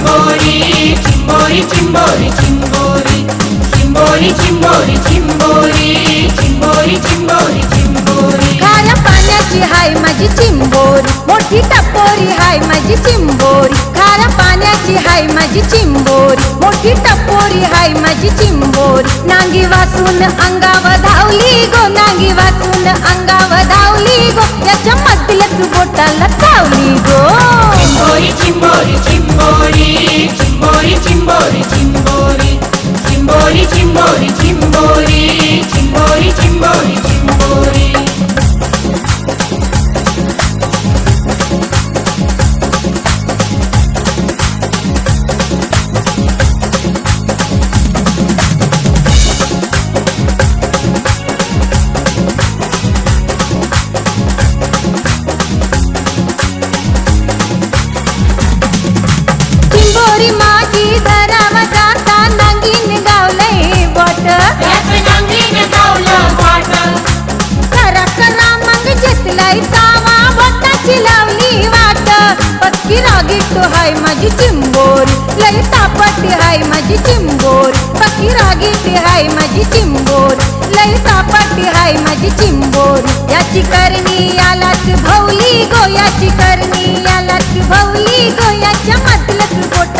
चिंबोरी चिंबोरी चिंबोरी चिंबोरी चिंबोरी चिंबोरी चिंबोरी चिंबोरी चिंबोरी खाऱ्या पाण्याची हाय माझी चिंबोरी मोठी टपोरी हाय माझी चिंबोरी खाऱ्या पाण्याची हाय माझी चिंबोरी मोठी टपोरी हाय माझी चिंबोरी नांगी वाचून अंगावर धावली गो नांगी वाचून अंगावर धावली गो याच्या मधलच बोटाला चावली गो चिंबोरी चिंबोरी चिंबोरी चिंबोरी चिंबोरी चिंबोरी चिंबोरी चिंबोरी चिंबोरी चिंबोरी चिंबोरी चिंबोरी चिंबोरी माझी धरावा जाता नांगीन गावलंय बोट करा करा मग घेतलाय तावा बोटाची लावली वाट पक्की रागीट हाय माझी चिंबोरी लय तापटी हाय माझी चिंबोरी पक्की रागीट हाय माझी चिंबोरी लय तापटी हाय माझी चिंबोरी याची करणी यालाच भवली गो याची करणी यालाच भवली गो याच्या मधलच बोट